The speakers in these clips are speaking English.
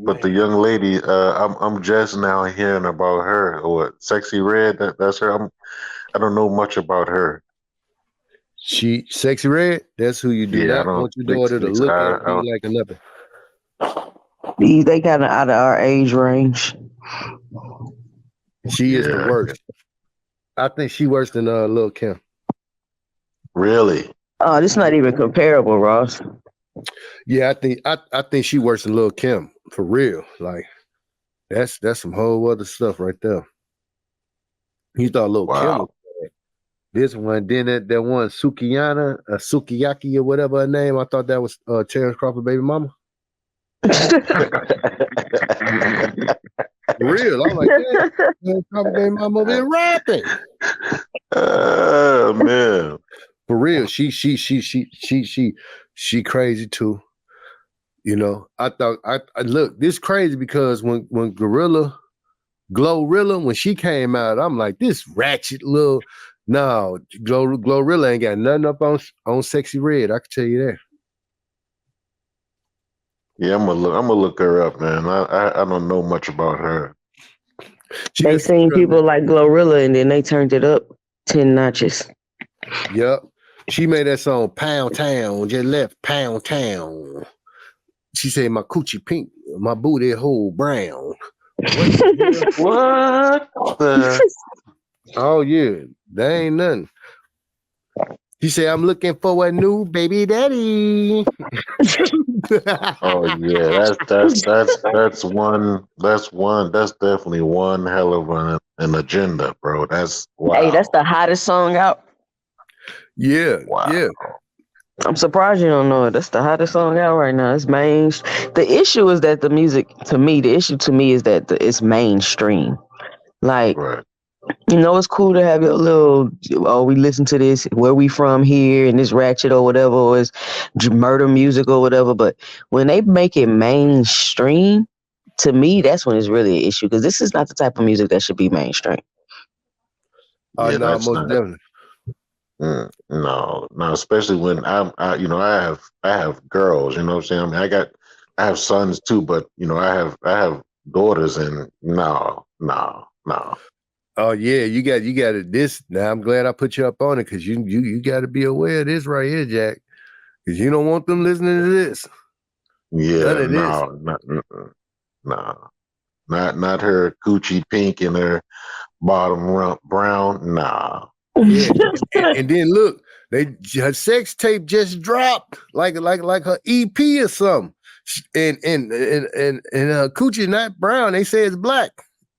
but the young lady, I'm just now hearing about her. Or Sexy Red, that's her. I don't know much about her. She Sexy Red. That's who you do not want your daughter to look at me like another. They kind of out of our age range. She is the worst. I think she worse than Lil' Kim. Really? Oh, this not even comparable, Ross. Yeah, I think she worse than Lil' Kim for real. Like that's some whole other stuff right there. You thought Lil' Kim was bad. This one, then that one Sukiyaki or whatever her name. I thought that was Terence Crawford baby mama. For real, I'm like, Terence Crawford baby mama been rapping. Oh man. For real, she crazy too. You know, I thought I look, this crazy because when Glorilla, when she came out, I'm like, this ratchet little Glorilla ain't got nothing up on Sexy Red. I can tell you that. Yeah, I'm gonna look her up, man. I don't know much about her. They seen people like Glorilla and then they turned it up 10 notches. Yep. She made that song Pound Town, just left Pound Town. She said my coochie pink, my booty hole brown. What? Oh yeah, that ain't nothing. She said I'm looking for a new baby daddy. Oh yeah, that's definitely one hell of an agenda, bro. That's wow. Hey, that's the hottest song out. Yeah, wow. Yeah. I'm surprised you don't know it. That's the hottest song out right now. It's main. The issue is that the music, to me, is that it's mainstream. Like, you know, it's cool to have your little, we listen to this, where we from here, and this ratchet or whatever, or it's murder music or whatever. But when they make it mainstream, to me, that's when it's really an issue, because this is not the type of music that should be mainstream. Yeah, no, most definitely. No, especially when I have girls, you know what I'm saying? I mean, I have sons too, but you know, I have daughters, and no. Oh yeah, you got it. This now, I'm glad I put you up on it, because you got to be aware of this right here, Jack, because you don't want them listening to this. Yeah, not her coochie pink and her bottom brown. Nah. Yeah, and then look, her sex tape just dropped, like her EP or something, and her coochie not brown. They say it's black.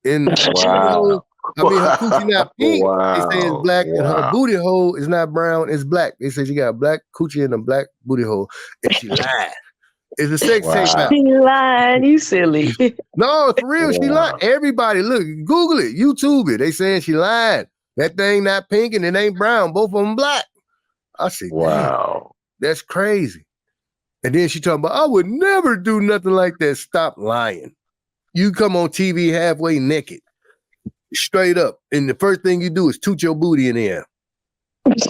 And wow. Her coochie not pink. Wow. They say it's black, and her booty hole is not brown. It's black. They say she got a black coochie and a black booty hole, and she lied. It's a sex tape out. She lied, you silly. No, for real, she lied. Everybody, look, Google it, YouTube it. They saying she lied. That thing not pink and it ain't brown. Both of them black. I said, wow, that's crazy. And then she talking about, I would never do nothing like that. Stop lying. You come on TV halfway naked, straight up, and the first thing you do is toot your booty in the air. And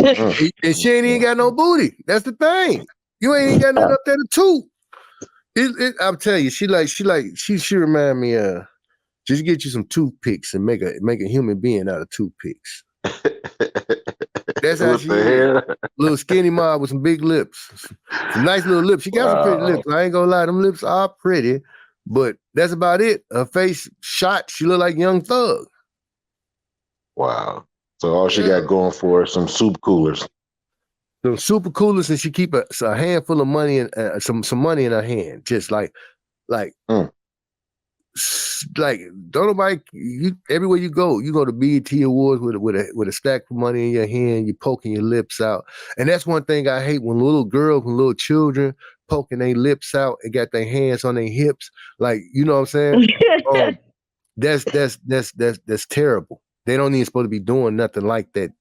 she ain't even got no booty. That's the thing. You ain't even got nothing up there to toot. I'm telling you, she remind me of, just get you some toothpicks and make a human being out of toothpicks. That's how she is. Little skinny mom with some big lips. Some nice little lips. She got some pretty lips. I ain't gonna lie, them lips are pretty, but that's about it. Her face shot, she look like Young Thug. Wow. So all she got going for is some soup coolers. Some super coolers, and she keep a handful of money and some money in her hand, just like don't nobody. Everywhere you go to BET Awards with a stack of money in your hand, you poking your lips out, and that's one thing I hate, when little girls, when little children poking their lips out and got their hands on their hips, like, you know what I'm saying? That's terrible. They don't even supposed to be doing nothing like that.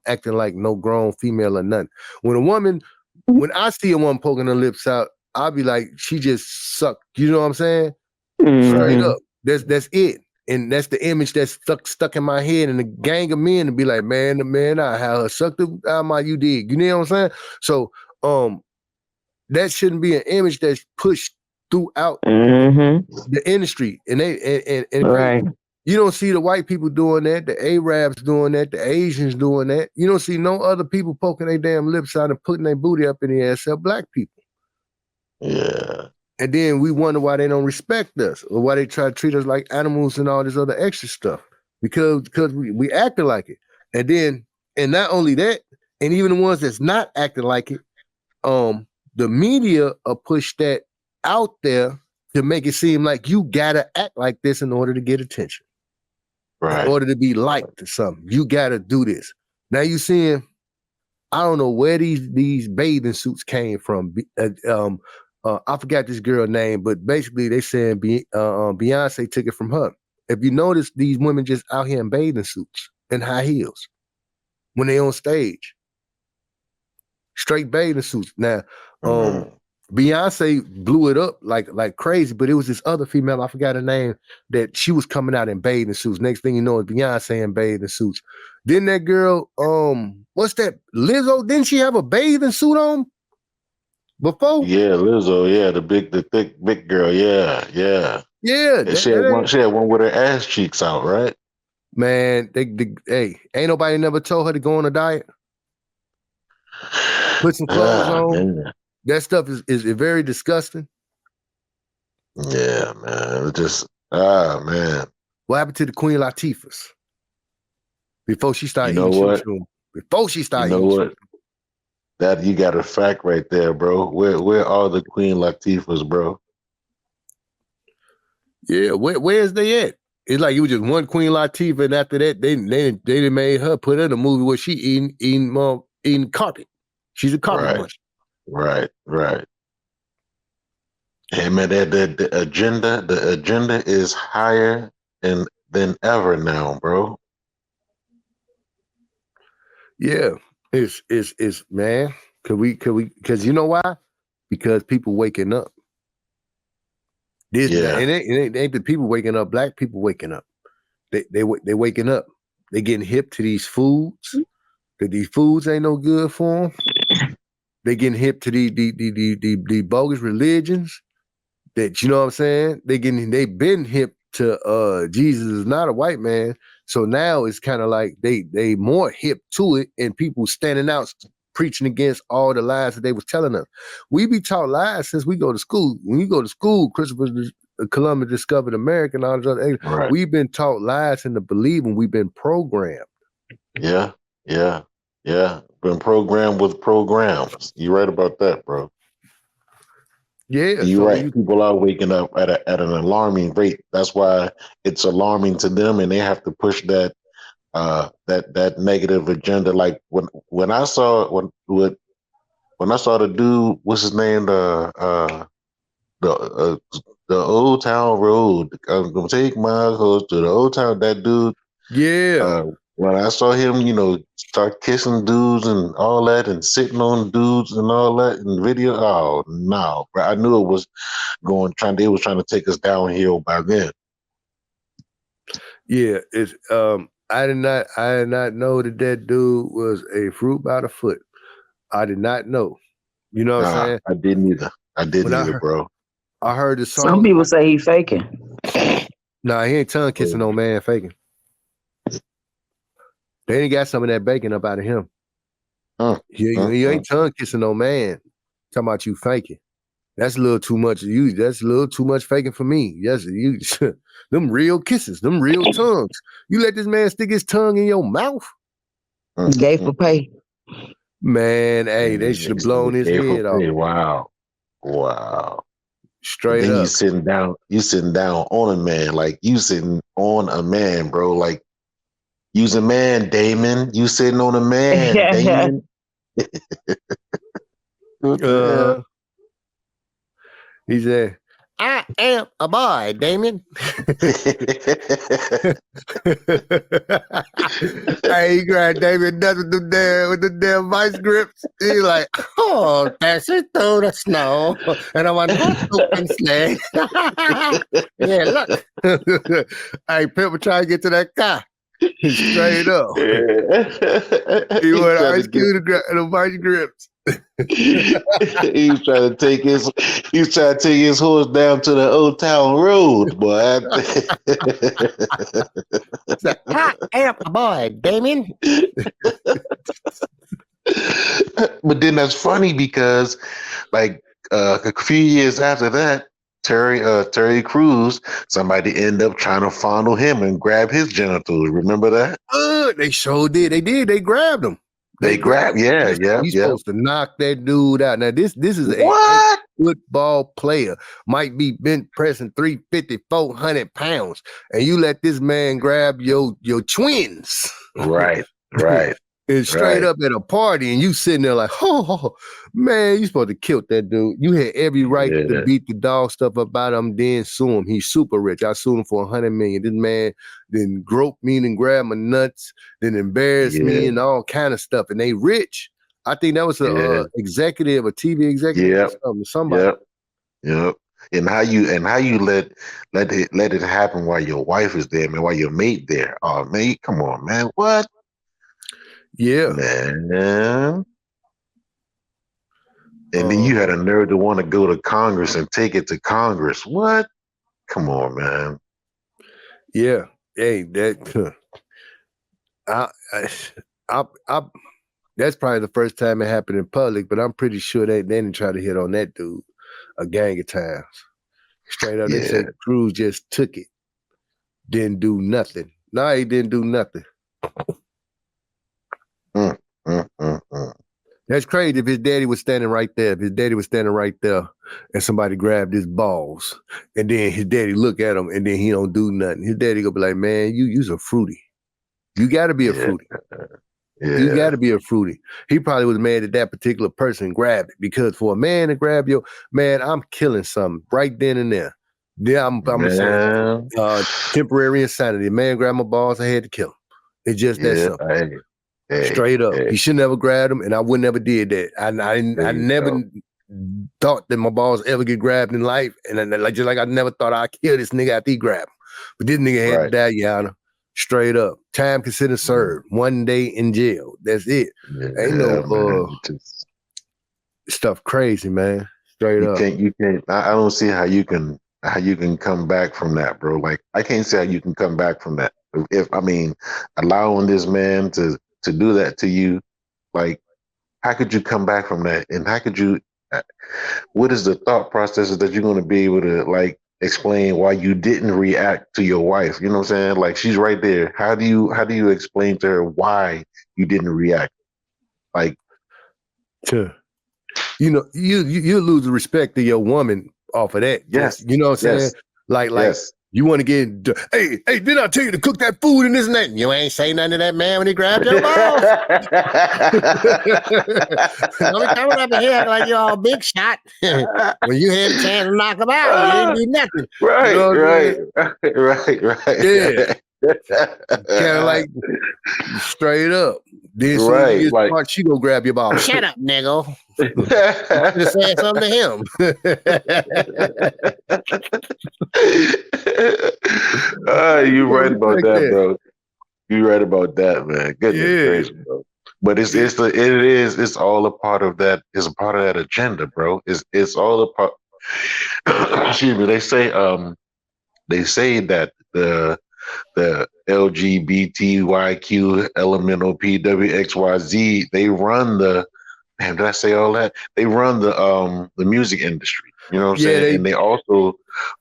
Acting like no grown female or nothing. When I see a woman poking her lips out, I'll be like, she just sucked. You know what I'm saying? Straight up. That's it. And that's the image that's stuck in my head, and the gang of men to be like, man, I have her sucked out my you dig. You know what I'm saying? So that shouldn't be an image that's pushed throughout the industry, and right. You don't see the white people doing that, the Arabs doing that, the Asians doing that. You don't see no other people poking their damn lips out and putting their booty up in the air except black people. Yeah. And then we wonder why they don't respect us or why they try to treat us like animals and all this other extra stuff because we acting like it. And not only that, and even the ones that's not acting like it, the media push that out there to make it seem like you gotta act like this in order to get attention. Right. In order to be liked or something. You gotta do this. Now you seeing, I don't know where these bathing suits came from. I forgot this girl's name, but basically they saying Beyonce took it from her. If you notice, these women just out here in bathing suits and high heels when they on stage. Straight bathing suits. Now, Beyonce blew it up like crazy, but it was this other female, I forgot her name, that she was coming out in bathing suits. Next thing you know, it's Beyonce in bathing suits. Then that girl, what's that? Lizzo, didn't she have a bathing suit on before? Yeah, Lizzo, yeah, the thick big girl, yeah. Yeah. She had one with her ass cheeks out, right? Man, hey, ain't nobody never told her to go on a diet. Put some clothes on. Man. That stuff is very disgusting. Yeah, man. It just man. What happened to the Queen Latifahs? Before she started eating shroom. Before she started eating shroom. That you got a fact right there, bro. Where are the Queen Latifahs, bro? Yeah, where's they at? It's like it was just one Queen Latifah, and after that, they made her put her in a movie where she eating carpet. She's a carpet muncher. Right. Hey man, the agenda is higher than ever now, bro. Yeah, it's man. Could we? Because you know why? Because people waking up. It ain't the people waking up. Black people waking up. They waking up. They getting hip to these foods. That these foods ain't no good for them. They getting hip to the bogus religions. That, you know what I'm saying? They been hip to Jesus is not a white man. So now it's kind of like they more hip to it, and people standing out preaching against all the lies that they was telling us. We be taught lies since we go to school. When you go to school, Christopher Columbus discovered America and all this other things. Right. We've been taught lies into believing. We've been programmed. Yeah. Been programmed with programs. You right about that, bro. Yeah, you're right. People are waking up at an alarming rate. That's why it's alarming to them, and they have to push that that negative agenda. Like when I saw the dude, what's his name, the Old Town Road. I'm gonna take my horse to the Old Town. That dude. Yeah. When I saw him, start kissing dudes and all that, and sitting on dudes and all that in video. Oh no, bro! I knew it was they was trying to take us downhill by then. Yeah, it's I did not know that dude was a fruit by the foot. I did not know. You know what I'm saying? I didn't either. Bro. I heard the song. Some people say he faking. Nah, he ain't tongue kissing no man faking. They ain't got some of that bacon up out of him. You ain't tongue kissing no man. Talking about you faking. That's a little too much. That's a little too much faking for me. Yes, them real kisses, them real tongues. You let this man stick his tongue in your mouth. Gay for pay. Man, hey, they should have blown his head off. Wow. Straight up. You sitting down on a man, like you sitting on a man, bro. Like you's a man, Damon. You sitting on a man, Damon. He said, I am a boy, Damon. Hey, he grabbed Damon nothing with the damn vice grips. He like, oh, pass it through the snow. And I want to open sleigh. Yeah, look. Hey, people trying to get to that car. Straight up. He went ice cube to grab the vice grips. He was trying to take his horse down to the Old Town Road, boy. I am a boy, Damien. But then that's funny because, like, a few years after that, Terry Crews, somebody ended up trying to fondle him and grab his genitals. Remember that? They sure did. They did. They grabbed him. They grabbed. Yeah. He's supposed to knock that dude out. Now this is what? A football player, might be bench pressing 350, 400 pounds, and you let this man grab your twins. Right. And straight up at a party, and you sitting there like, oh man, you supposed to kill that dude. You had every right to beat the dog stuff about him, then sue him. He's super rich. I sued him for $100 million. This man then groped me and grabbed my nuts, then embarrassed me and all kind of stuff. And they rich. I think that was a executive, a TV executive, or somebody. Yep. And how you let it happen while your wife is there, man, while your mate there. Oh man, come on, man. What? Yeah, man. And then you had a nerve to want to go to Congress and take it to Congress. What? Come on, man. Yeah. Hey, that that's probably the first time it happened in public, but I'm pretty sure they didn't try to hit on that dude a gang of times. Straight up, they said Cruz just took it, didn't do nothing. No, he didn't do nothing. That's crazy if his daddy was standing right there. If his daddy was standing right there and somebody grabbed his balls and then his daddy look at him and then he don't do nothing. His daddy gonna be like, man, you's a fruity. You gotta be a fruity. You gotta be a fruity. He probably was mad at that particular person grabbed it, because for a man to grab your man, I'm killing something right then and there. Yeah, I'm saying temporary insanity. A man grabbed my balls, I had to kill him. It's just that simple. Straight up. He should never grab him, and I would never did that. I never thought that my balls ever get grabbed in life, and just like I never thought I'd kill this nigga after he grabbed him. But this nigga had to die, Yana. Straight up. Time considered served. 1 day in jail. That's it. Ain't no stuff crazy, man. Straight up. You can't. I don't see how you can come back from that, bro. Like, I can't see how you can come back from that. If allowing this man to do that to you, like, how could you come back from that? And how could you, what is the thought processes that you're going to be able to, like, explain why you didn't react to your wife? You know what I'm saying? Like, she's right there. How do you explain to her why you didn't react? Like, you lose the respect of your woman off of that. Yes. You know what I'm saying? Like, you want to get, hey, did I tell you to cook that food and this and that? You ain't say nothing to that man when he grabbed your balls. Don't be coming up in here like you're all big shot. When you had a chance to knock him out, you didn't do nothing. Right, you know right. Yeah. Kind of like straight up. Then soon as like, she gonna grab your ball. Shut up, nigga. I just said something to him. You right about that, bro. You right about that, man. Goodness gracious, bro. But it's all a part of that. It's a part of that agenda, bro. It's all a part. Excuse me. They say that the LGBTYQ elemental PWXYZ, they run the, man, did I say all that? They run the music industry. You know what I'm saying? And they also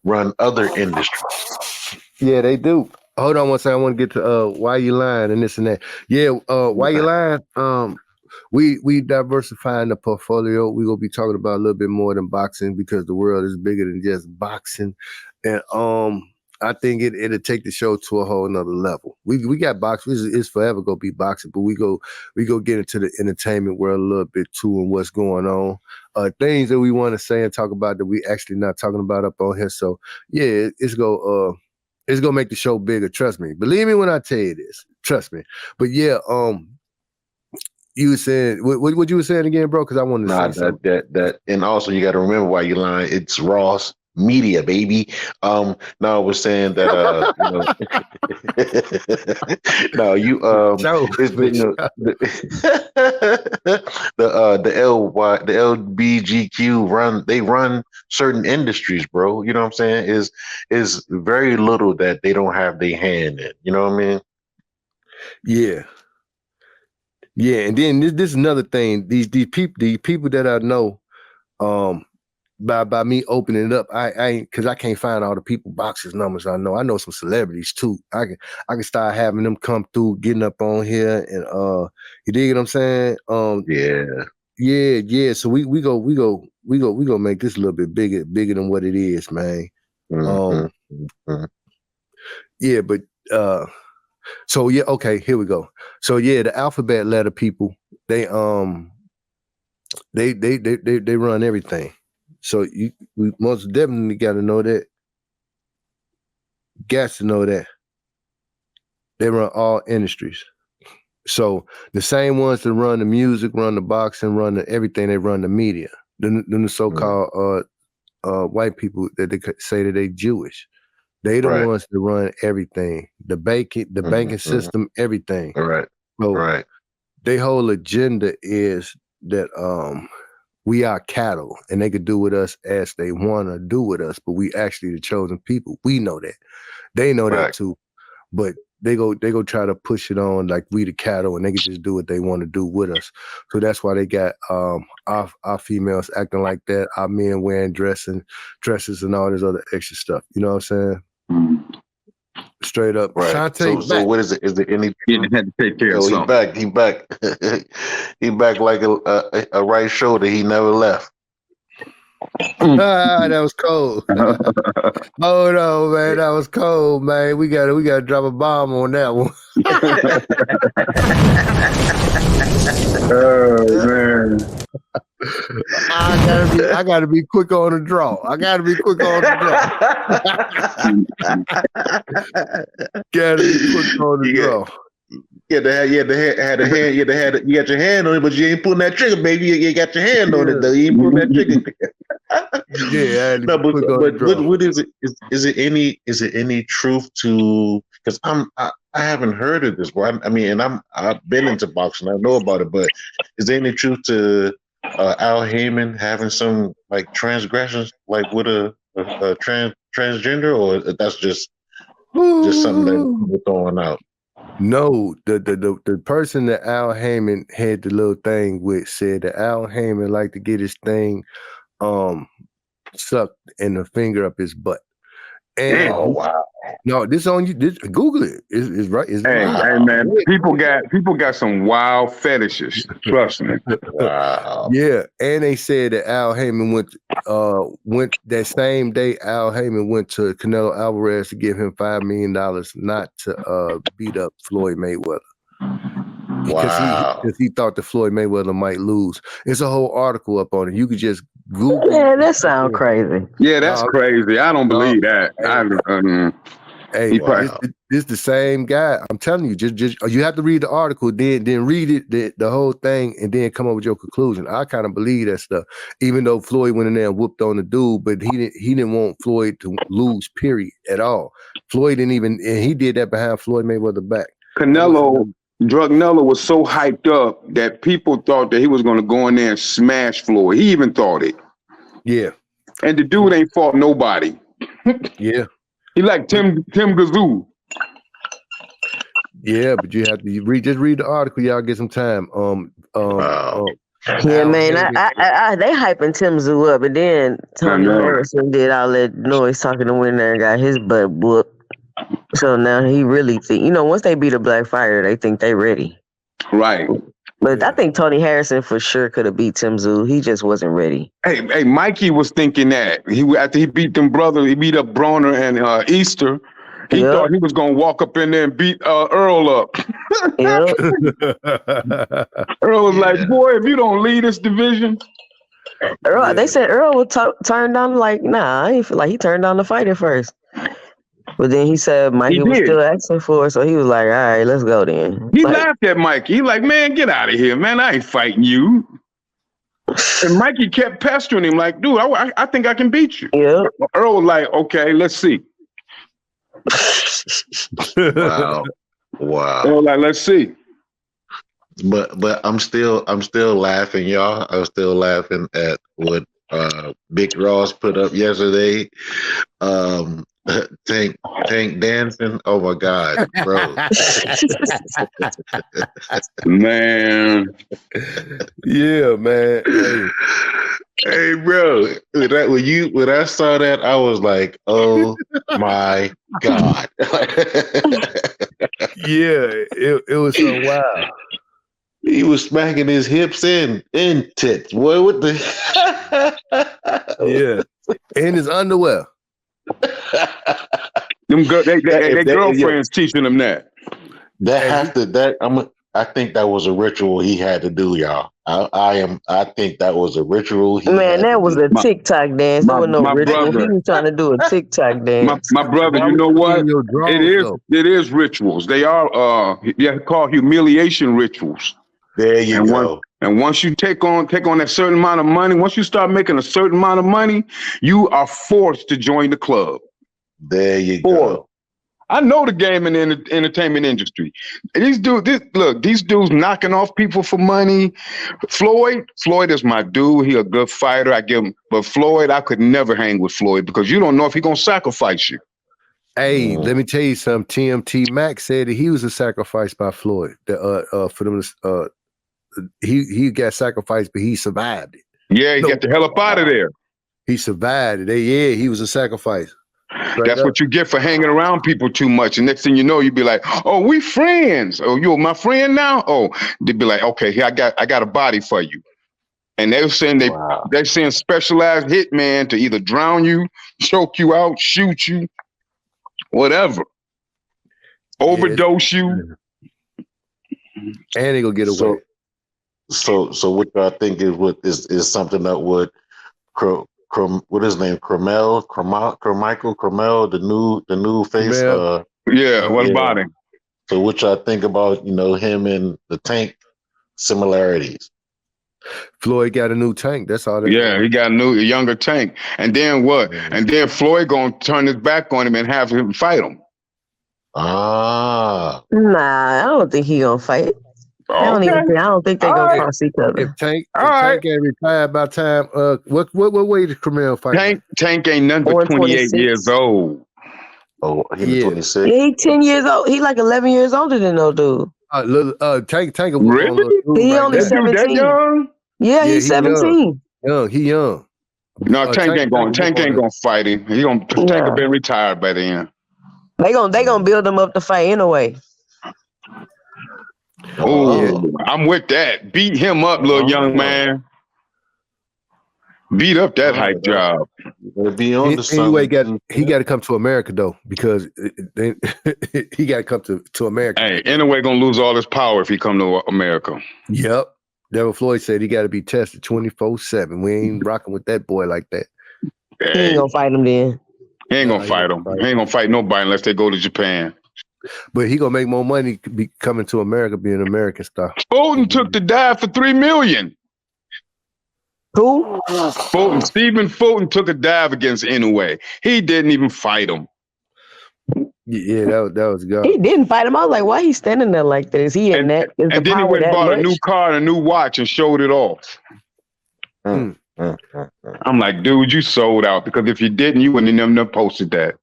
run other industries. Yeah, they do. Hold on one second. I want to get to why you lying and this and that. Yeah, why you lying? We diversifying the portfolio. We're gonna be talking about a little bit more than boxing, because the world is bigger than just boxing. And I think it'll take the show to a whole nother level. We got boxing. It's forever gonna be boxing, but we go get into the entertainment world a little bit too, and what's going on. Things that we want to say and talk about that we actually not talking about up on here. So yeah, it's gonna make the show bigger. Trust me. Believe me when I tell you this. Trust me. But yeah, you were saying what you were saying again, bro? Because I wanted to say something. that, and also you got to remember why you lying. It's Ross media, baby. No, I was saying that no, you it's the the LBGQ run certain industries, bro. You know what I'm saying? Is very little that they don't have their hand in. You know what I mean? Yeah. Yeah, and then this is another thing. These people that I know, by me opening it up, I because I can't find all the people boxes numbers I know. I know some celebrities too. I can start having them come through, getting up on here, and you dig what I'm saying? Yeah. So we go make this a little bit bigger than what it is, man. Yeah, but so yeah, okay, here we go. So yeah, the alphabet letter people, they run everything. So we most definitely got to know that. Got to know that they run all industries. So the same ones that run the music, run the boxing, run the everything, they run the media. Then the so-called white people that they say that they Jewish. They the ones that run everything. The banking system, everything. So their whole agenda is that we are cattle and they could do with us as they want to do with us, but we actually the chosen people. We know that. They know that too. But they go try to push it on like we the cattle and they can just do what they want to do with us. So that's why they got our females acting like that, our men wearing dresses and all this other extra stuff. You know what I'm saying? Straight up. So what is it? Is there any? He had to take care of something. He back. He back like a right shoulder. He never left. That was cold. Oh no, man, that was cold, man. We gotta drop a bomb on that one. Oh man. I gotta be quick on the draw. Gotta be quick on the draw. You got your hand on it, but you ain't pulling that trigger, baby. You got your hand on it though. You ain't pulling that trigger. No, but what is it? Is it any truth to? Because I haven't heard of this. Boy. I mean, and I've been into boxing. I know about it, but is there any truth to Al Heyman having some like transgressions, like with a transgender, or that's just something that we're throwing out? No, the person that Al Heyman had the little thing with said that Al Heyman liked to get his thing sucked and the finger up his butt. And oh wow. No, this on you. Google it. It's right. Hey man, people got some wild fetishes. Trust me. Wow. Yeah, and they said that Al Heyman went that same day. Al Heyman went to Canelo Alvarez to give him $5 million not to beat up Floyd Mayweather. Wow. Because he thought that Floyd Mayweather might lose. It's a whole article up on it. You could just Google. Yeah, that sounds crazy. Yeah, that's crazy. I don't believe that. Hey, this the same guy. I'm telling you, just you have to read the article, then read it, the whole thing, and then come up with your conclusion. I kind of believe that stuff, even though Floyd went in there and whooped on the dude, but he didn't want Floyd to lose, period, at all. Floyd didn't even, and he did that behind Floyd Mayweather back. Drugnella was so hyped up that people thought that he was going to go in there and smash Floyd. He even thought it. Yeah. And the dude ain't fought nobody. Yeah. He like Tim Gazoo. Yeah, but you have to read the article. Y'all get some time. Yeah, man. They hyping Tim Zoo up, and then Tony Harrison did all that noise talking to win there and got his butt whooped. So now he really think, once they beat a black fighter, they think they ready. Right. But I think Tony Harrison for sure could have beat Tim Zoo. He just wasn't ready. Hey, Mikey was thinking that after he beat them brothers, he beat up Bronner and Easter. He thought he was gonna walk up in there and beat Earl up. Earl was like, "Boy, if you don't lead this division." Earl, they said Earl would turn down nah. I feel like he turned down the fight at first. But then he said Mikey was still asking for it, so he was like, all right, let's go then. He laughed at Mikey. He like, man, get out of here, man. I ain't fighting you. And Mikey kept pestering him like, dude, I think I can beat you. Yeah. Earl was like, okay, let's see. Wow. Earl like, let's see. But I'm still laughing, y'all. I was still laughing at what Big Ross put up yesterday. Tank dancing. Oh my God, bro. Man. Yeah, man. Hey, bro. When I saw that, I was like, oh my God. Yeah, it was so wild. He was smacking his hips and tits. Boy, what the? Yeah, in his underwear. Their girlfriends teaching them that. I think that was a ritual he had to do, y'all. I think that was a ritual. Man, that was a TikTok dance. There was no ritual. He was trying to do a TikTok dance. My brother, you know what? It is rituals. They are called humiliation rituals. There you go. And once you take on that certain amount of money, once you start making a certain amount of money, you are forced to join the club. There you go. I know the game in the entertainment industry. These dudes knocking off people for money. Floyd is my dude. He a good fighter. I give him, but Floyd, I could never hang with Floyd because you don't know if he's gonna sacrifice you. Hey, let me tell you something. TMT Max said that he was a sacrifice by Floyd. For them, he got sacrificed, but he survived it. Yeah, he got the hell up out of there. He survived it. Yeah, he was a sacrifice. That's what you get for hanging around people too much. And next thing you know, you'd be like, "Oh, we friends. Oh, you're my friend now." Oh, they'd be like, "Okay, here I got a body for you." And they're saying they're saying specialized hitman to either drown you, choke you out, shoot you, whatever, overdose you, and they gonna get away. So what I think is something that would. What is his name? Carmichael, the new face. What about him? So what y'all think about him and the Tank similarities? Floyd got a new Tank. That's all. He got a younger Tank. And then what? Mm-hmm. And then Floyd gonna turn his back on him and have him fight him. Nah, I don't think he gonna fight. I don't think they're gonna cross each other. If Tank ain't retired by time, what way did Camille fight? Tank ain't nothing but 28 years old. Oh, he's 26. Yeah, he 10 years old. He like 11 years older than no dude. Tank. Really? He only 17. That young? Yeah, he's 17. He young. No, Tank ain't gonna fight him. Tank have been retired by then. They gonna build him up to fight anyway. Oh, I'm with that. Beat him up, little young man. Beat up that hype job. Anyway, he got to come to America though, because he got to come to America. Hey, anyway, gonna lose all his power if he come to America. Yep. Devil Floyd said he got to be tested 24/7. We ain't rocking with that boy like that. Hey. He ain't gonna fight him then. He ain't gonna fight him. He ain't gonna fight nobody unless they go to Japan. But he gonna make more money coming to America, being American star. Fulton took the dive for $3 million. Who? Fulton. Stephen Fulton took a dive against Inoue. He didn't even fight him. Yeah, that was good. He didn't fight him. I was like, why he standing there like this? He in that? And then he went and bought a new car and a new watch and showed it off. I'm like, dude, you sold out, because if you didn't, you wouldn't have never posted that.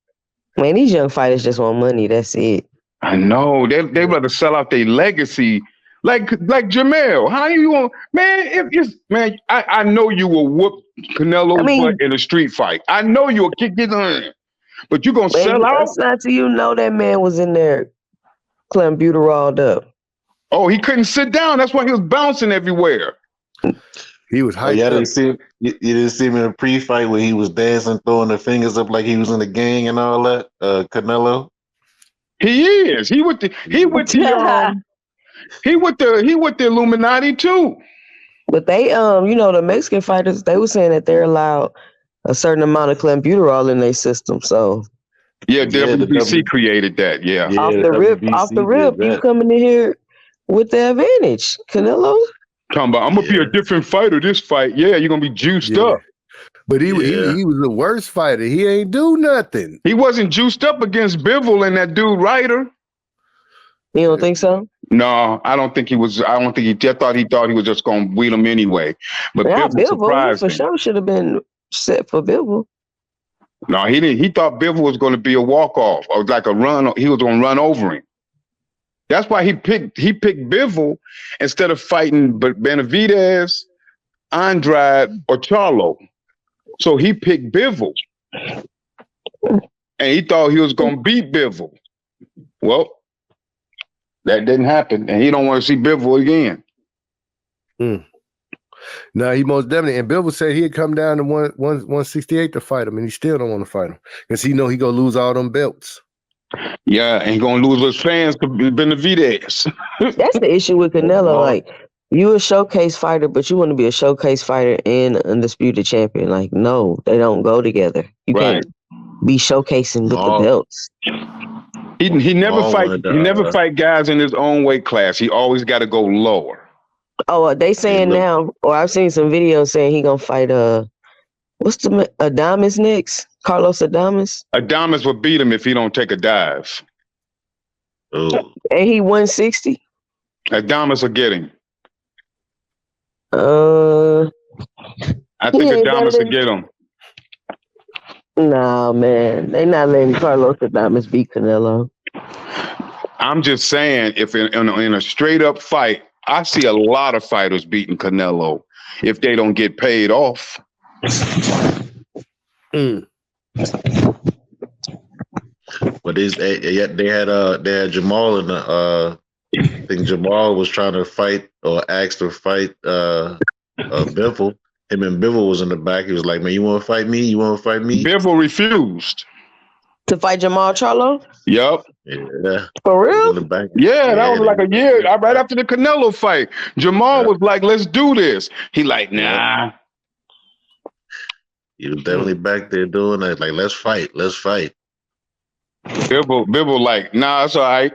Man, these young fighters just want money. That's it. I know. They rather sell out their legacy. Like Jamel. How you want, man? I know you will whoop Canelo's butt in a street fight. I know you'll kick his in. But you gonna sell out? That's not till you know that man was in there clenbuteroled up. Oh, he couldn't sit down. That's why he was bouncing everywhere. He was hyped. You didn't see him in a pre-fight where he was dancing, throwing the fingers up like he was in the gang and all that. Canelo. He is. He with the Illuminati too. But they the Mexican fighters, they were saying that they're allowed a certain amount of clenbuterol in their system. So the WBC created that. Yeah. Off the rip, you coming in here with the advantage, Canelo. Talking about, I'm gonna be a different fighter this fight. Yeah, you're gonna be juiced up. But he was the worst fighter. He ain't do nothing. He wasn't juiced up against Bivol and that dude Ryder. You don't think so? No, I don't think he was. I don't think he. I thought he was just gonna wheel him anyway. But Bivol surprised for him. sure should have been set for Bivol. No, he didn't. He thought Bivol was going to be a walk off or like a run. He was going to run over him. That's why he picked Bivol instead of fighting Benavidez, Andrade, or Charlo. So he picked Bivol, and he thought he was going to beat Bivol. Well, that didn't happen, and he don't want to see Bivol again. No, he most definitely. And Bivol said he'd come down to 168 to fight him, and he still don't want to fight him because he know he gonna lose all them belts. Yeah, and he gonna lose his fans to Benavidez. That's the issue with Canelo. Like, you a showcase fighter, but you want to be a showcase fighter and undisputed champion. Like, no, they don't go together. You can't be showcasing with the belts. He never fight guys in his own weight class. He always got to go lower. Oh, they saying now, or I've seen some videos saying he gonna fight what's the Adames next? Carlos Adames. Adames will beat him if he don't take a dive. Oh. And he 160. Adames will get him. I think Adames will get him. Nah, man, they not letting Carlos Adames beat Canelo. I'm just saying, if in a straight up fight, I see a lot of fighters beating Canelo if they don't get paid off. But they had Jamal in the I think Jamal was trying to fight or asked to fight Bivol. Him and Bivol was in the back. He was like, "Man, you want to fight me? You want to fight me?" Bivol refused to fight Jamal Charlo. Yep. Yeah. For real? Yeah, that was like a year right after the Canelo fight. Jamal was like, "Let's do this." He like, nah. He was definitely back there doing that. Like, let's fight. Let's fight. Bivol like, nah, it's all right.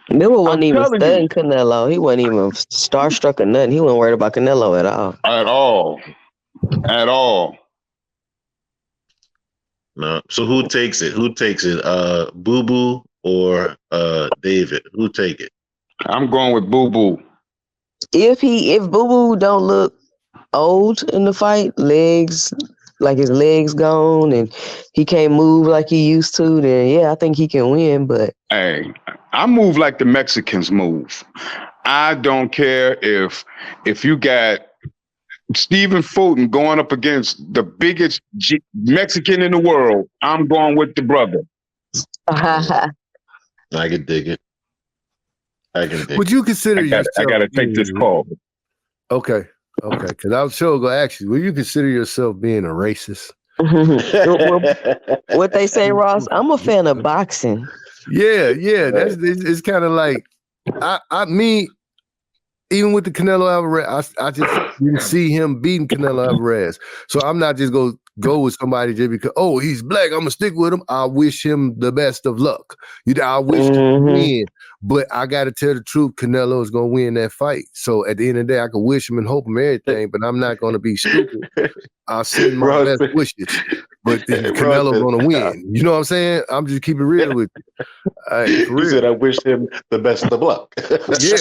Bivol wasn't even studying Canelo. He wasn't even starstruck or nothing. He wasn't worried about Canelo at all. At all. No. So who takes it? Boo Boo or David? Who take it? I'm going with Boo Boo. If Boo Boo don't look old in the fight, like his legs gone and he can't move like he used to, then yeah, I think he can win. But hey, I move like the Mexicans move. I don't care if you got Stephen Fulton going up against the biggest Mexican in the world. I'm going with the brother. I can dig it. Would you consider yourself? I gotta take this call. Okay. Because I was sure gonna ask you, will you consider yourself being a racist? What they say, Ross? I'm a fan of boxing. Yeah. It's kind of like me. Even with the Canelo Alvarez, I just didn't see him beating Canelo Alvarez. So I'm not just go with somebody just because, oh, he's black, I'm going to stick with him. I wish him the best of luck. I wish him win. But I got to tell the truth, Canelo is going to win that fight. So at the end of the day, I can wish him and hope him everything, but I'm not going to be stupid. I'll send my best wishes. But Canelo's going to win. You know what I'm saying? I'm just keeping it real with you. You said I wish him the best of luck. Yeah.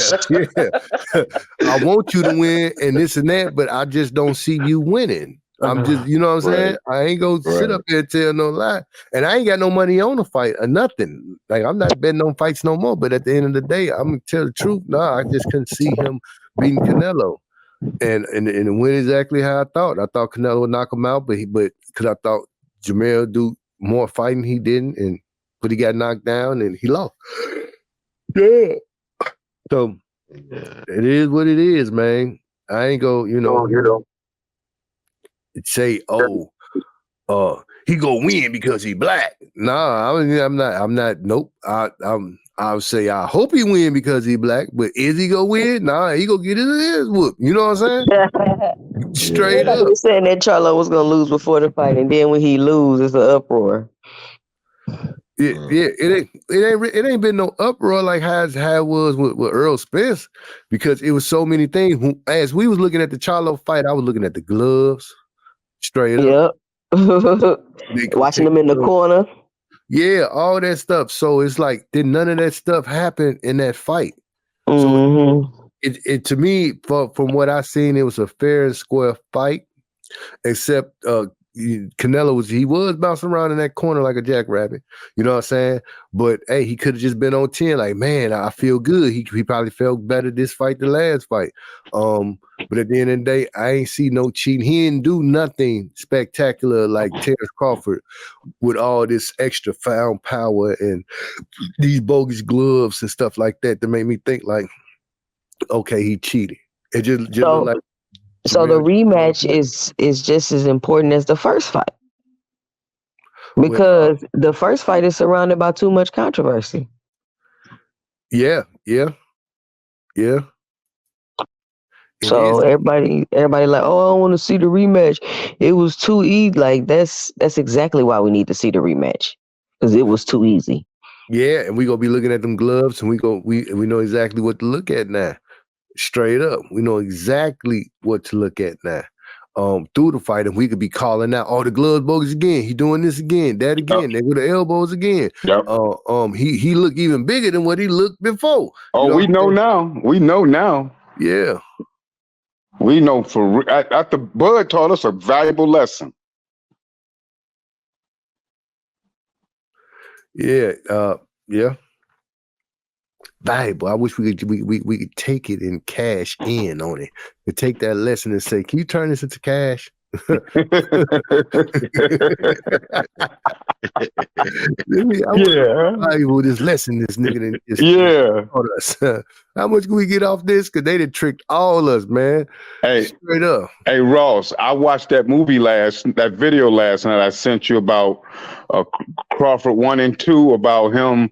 I want you to win and this and that, but I just don't see you winning. I'm just, you know what I'm saying? I ain't gonna sit up here and tell no lie. And I ain't got no money on the fight or nothing. Like, I'm not betting on fights no more. But at the end of the day, I'm gonna tell the truth. I just couldn't see him beating Canelo. And it went exactly how I thought. I thought Canelo would knock him out, but because I thought Jamel would do more fighting, he didn't, but he got knocked down and he lost. Yeah. So it is what it is, man. I ain't go, say, he gonna win because he black. Nah, I'm not. Nope. I'll say I hope he win because he black, but is he gonna win? Nah, he gonna get his ass whooped. You know what I'm saying? Straight up. He saying that Charlo was gonna lose before the fight, and then when he lose, it's an uproar. It ain't been no uproar like how it was with Earl Spence, because it was so many things. As we was looking at the Charlo fight, I was looking at the gloves, straight up. Watching them in the corner. Yeah, all that stuff. So it's like, did none of that stuff happen in that fight? Mm-hmm. So it to me, from what I seen, it was a fair and square fight, except Canelo was bouncing around in that corner like a jackrabbit. You know what I'm saying? But hey, he could have just been on 10. Like, man, I feel good. He probably felt better this fight than last fight. But at the end of the day, I ain't see no cheating. He didn't do nothing spectacular like Terence Crawford with all this extra found power and these bogus gloves and stuff like that made me think like, okay, he cheated. It just looked like. So the rematch is just as important as the first fight, because the first fight is surrounded by too much controversy. Yeah. So everybody like, oh, I don't want to see the rematch. It was too easy. Like that's exactly why we need to see the rematch, because it was too easy. Yeah, and we gonna be looking at them gloves, and we know exactly what to look at now. Straight up, we know exactly what to look at now. Through the fight, and we could be calling out, "Oh, the gloves bogus again. He doing this again, that again. They with the elbows again." Yep. He looked even bigger than what he looked before. Oh, we know now. We know now. Yeah, we know for after Bud taught us a valuable lesson. Yeah, valuable. I wish we could take it and cash in on it. To take that lesson and say, "Can you turn this into cash?" Valuable this lesson, this nigga. Taught us. How much can we get off this? Because they done tricked all us, man. Hey, straight up. Hey Ross, I watched that video last night. I sent you about Crawford 1 and 2, about him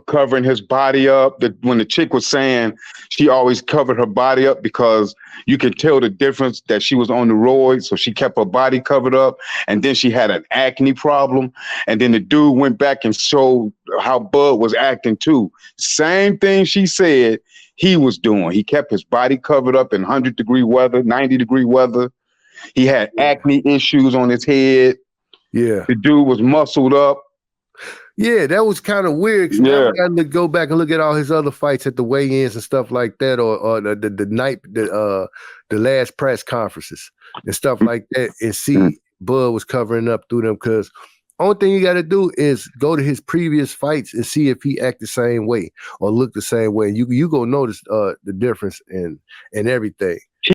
covering his body up. When the chick was saying she always covered her body up because you could tell the difference that she was on the roid, so she kept her body covered up, and then she had an acne problem, and then the dude went back and showed how Bud was acting too. Same thing she said he was doing. He kept his body covered up in 100-degree weather, 90-degree weather. He had acne issues on his head. Yeah, the dude was muscled up. Yeah, that was kind of weird. Now we got to go back and look at all his other fights at the weigh-ins and stuff like that, or the night, the last press conferences and stuff like that, and see Bud was covering up through them. Because only thing you got to do is go to his previous fights and see if he act the same way or look the same way. You go notice the difference in everything.